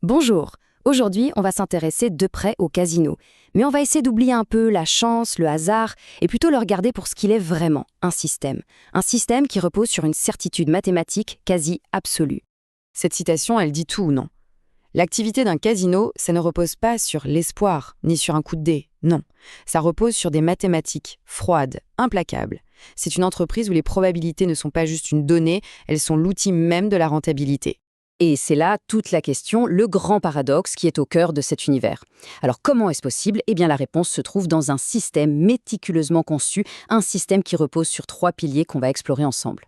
Bonjour, aujourd'hui on va s'intéresser de près au casino, mais on va essayer d'oublier un peu la chance, le hasard, et plutôt le regarder pour ce qu'il est vraiment, un système. Un système qui repose sur une certitude mathématique quasi absolue. Cette citation, elle dit tout, non? L'activité d'un casino, ça ne repose pas sur l'espoir, ni sur un coup de dé, non. Ça repose sur des mathématiques, froides, implacables. C'est une entreprise où les probabilités ne sont pas juste une donnée, elles sont l'outil même de la rentabilité. Et c'est là toute la question, le grand paradoxe qui est au cœur de cet univers. Alors comment est-ce possible? Eh bien la réponse se trouve dans un système méticuleusement conçu, un système qui repose sur 3 piliers qu'on va explorer ensemble.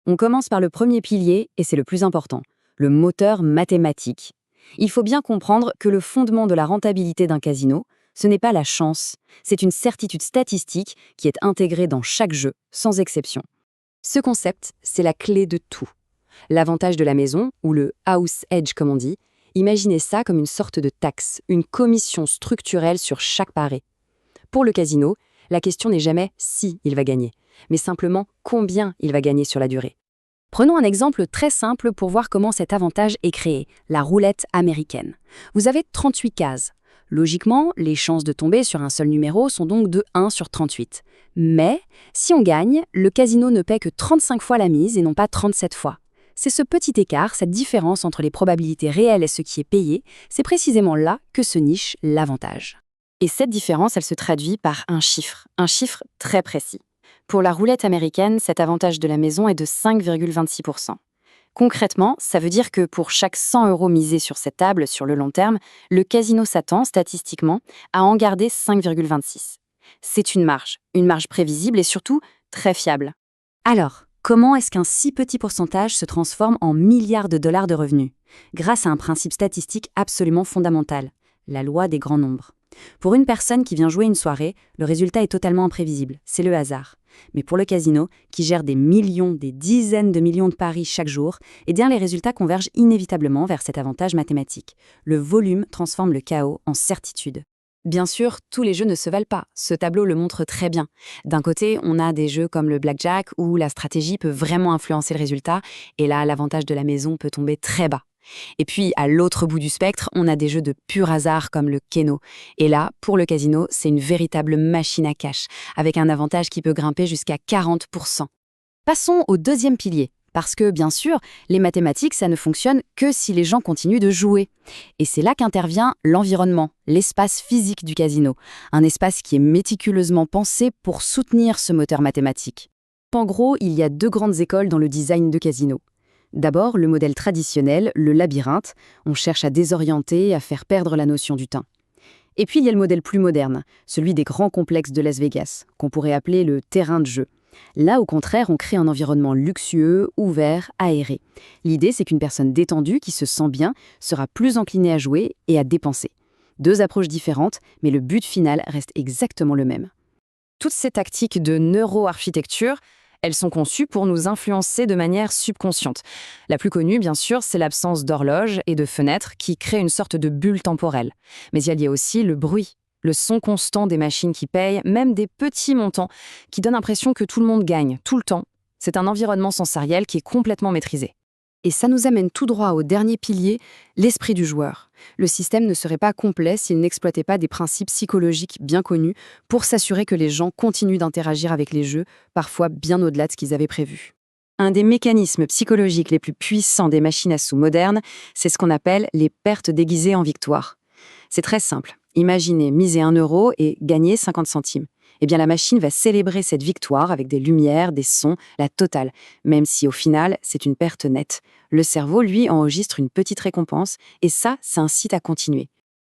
On commence par le premier pilier, et c'est le plus important, le moteur mathématique. Il faut bien comprendre que le fondement de la rentabilité d'un casino, ce n'est pas la chance, c'est une certitude statistique qui est intégrée dans chaque jeu, sans exception. Ce concept, c'est la clé de tout. L'avantage de la maison, ou le house edge comme on dit, imaginez ça comme une sorte de taxe, une commission structurelle sur chaque pari. Pour le casino, la question n'est jamais si il va gagner, mais simplement combien il va gagner sur la durée. Prenons un exemple très simple pour voir comment cet avantage est créé, la roulette américaine. Vous avez 38 cases. Logiquement, les chances de tomber sur un seul numéro sont donc de 1 sur 38. Mais, si on gagne, le casino ne paie que 35 fois la mise et non pas 37 fois. C'est ce petit écart, cette différence entre les probabilités réelles et ce qui est payé, c'est précisément là que se niche l'avantage. Et cette différence, elle se traduit par un chiffre très précis. Pour la roulette américaine, cet avantage de la maison est de 5,26%. Concrètement, ça veut dire que pour chaque 100 € misés sur cette table sur le long terme, le casino s'attend, statistiquement, à en garder 5,26. C'est une marge prévisible et surtout très fiable. Alors, comment est-ce qu'un si petit pourcentage se transforme en milliards de dollars de revenus? Grâce à un principe statistique absolument fondamental, la loi des grands nombres. Pour une personne qui vient jouer une soirée, le résultat est totalement imprévisible, c'est le hasard. Mais pour le casino, qui gère des millions, des dizaines de millions de paris chaque jour, eh bien les résultats convergent inévitablement vers cet avantage mathématique. Le volume transforme le chaos en certitude. Bien sûr, tous les jeux ne se valent pas, ce tableau le montre très bien. D'un côté, on a des jeux comme le blackjack où la stratégie peut vraiment influencer le résultat, et là, l'avantage de la maison peut tomber très bas. Et puis, à l'autre bout du spectre, on a des jeux de pur hasard comme le Keno. Et là, pour le casino, c'est une véritable machine à cash, avec un avantage qui peut grimper jusqu'à 40%. Passons au deuxième pilier, parce que, bien sûr, les mathématiques, ça ne fonctionne que si les gens continuent de jouer. Et c'est là qu'intervient l'environnement, l'espace physique du casino, un espace qui est méticuleusement pensé pour soutenir ce moteur mathématique. En gros, il y a 2 grandes écoles dans le design de casino. D'abord, le modèle traditionnel, le labyrinthe, on cherche à désorienter, à faire perdre la notion du temps. Et puis il y a le modèle plus moderne, celui des grands complexes de Las Vegas, qu'on pourrait appeler le terrain de jeu. Là, au contraire, on crée un environnement luxueux, ouvert, aéré. L'idée, c'est qu'une personne détendue, qui se sent bien, sera plus inclinée à jouer et à dépenser. 2 approches différentes, mais le but final reste exactement le même. Toutes ces tactiques de neuroarchitecture, elles sont conçues pour nous influencer de manière subconsciente. La plus connue, bien sûr, c'est l'absence d'horloge et de fenêtres qui crée une sorte de bulle temporelle. Mais il y a aussi le bruit, le son constant des machines qui payent, même des petits montants, qui donnent l'impression que tout le monde gagne, tout le temps. C'est un environnement sensoriel qui est complètement maîtrisé. Et ça nous amène tout droit au dernier pilier, l'esprit du joueur. Le système ne serait pas complet s'il n'exploitait pas des principes psychologiques bien connus pour s'assurer que les gens continuent d'interagir avec les jeux, parfois bien au-delà de ce qu'ils avaient prévu. Un des mécanismes psychologiques les plus puissants des machines à sous modernes, c'est ce qu'on appelle les pertes déguisées en victoire. C'est très simple. Imaginez miser 1 € et gagner 50 centimes. Eh bien, la machine va célébrer cette victoire avec des lumières, des sons, la totale, même si au final, c'est une perte nette. Le cerveau, lui, enregistre une petite récompense, et ça incite à continuer.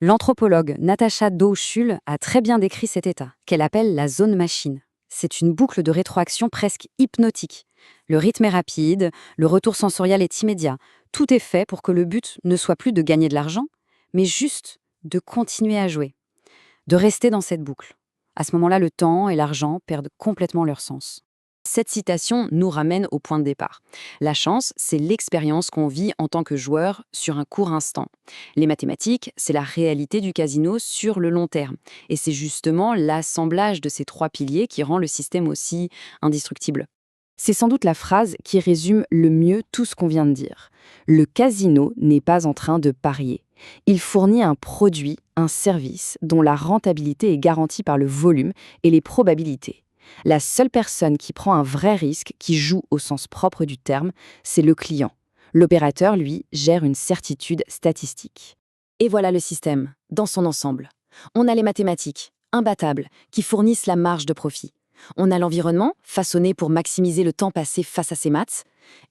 L'anthropologue Natasha Dow-Schüll a très bien décrit cet état, qu'elle appelle la zone machine. C'est une boucle de rétroaction presque hypnotique. Le rythme est rapide, le retour sensoriel est immédiat. Tout est fait pour que le but ne soit plus de gagner de l'argent, mais juste de continuer à jouer, de rester dans cette boucle. À ce moment-là, le temps et l'argent perdent complètement leur sens. Cette citation nous ramène au point de départ. La chance, c'est l'expérience qu'on vit en tant que joueur sur un court instant. Les mathématiques, c'est la réalité du casino sur le long terme. Et c'est justement l'assemblage de ces 3 piliers qui rend le système aussi indestructible. C'est sans doute la phrase qui résume le mieux tout ce qu'on vient de dire. Le casino n'est pas en train de parier. Il fournit un produit, un service, dont la rentabilité est garantie par le volume et les probabilités. La seule personne qui prend un vrai risque, qui joue au sens propre du terme, c'est le client. L'opérateur, lui, gère une certitude statistique. Et voilà le système, dans son ensemble. On a les mathématiques, imbattables, qui fournissent la marge de profit. On a l'environnement, façonné pour maximiser le temps passé face à ces maths.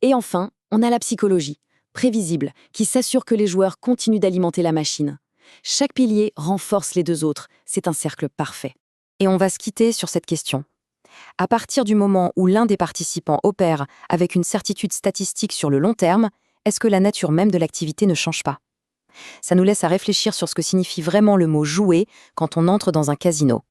Et enfin, on a la psychologie, prévisible, qui s'assure que les joueurs continuent d'alimenter la machine. Chaque pilier renforce les deux autres, c'est un cercle parfait. Et on va se quitter sur cette question. À partir du moment où l'un des participants opère avec une certitude statistique sur le long terme, est-ce que la nature même de l'activité ne change pas? Ça nous laisse à réfléchir sur ce que signifie vraiment le mot « jouer » quand on entre dans un casino.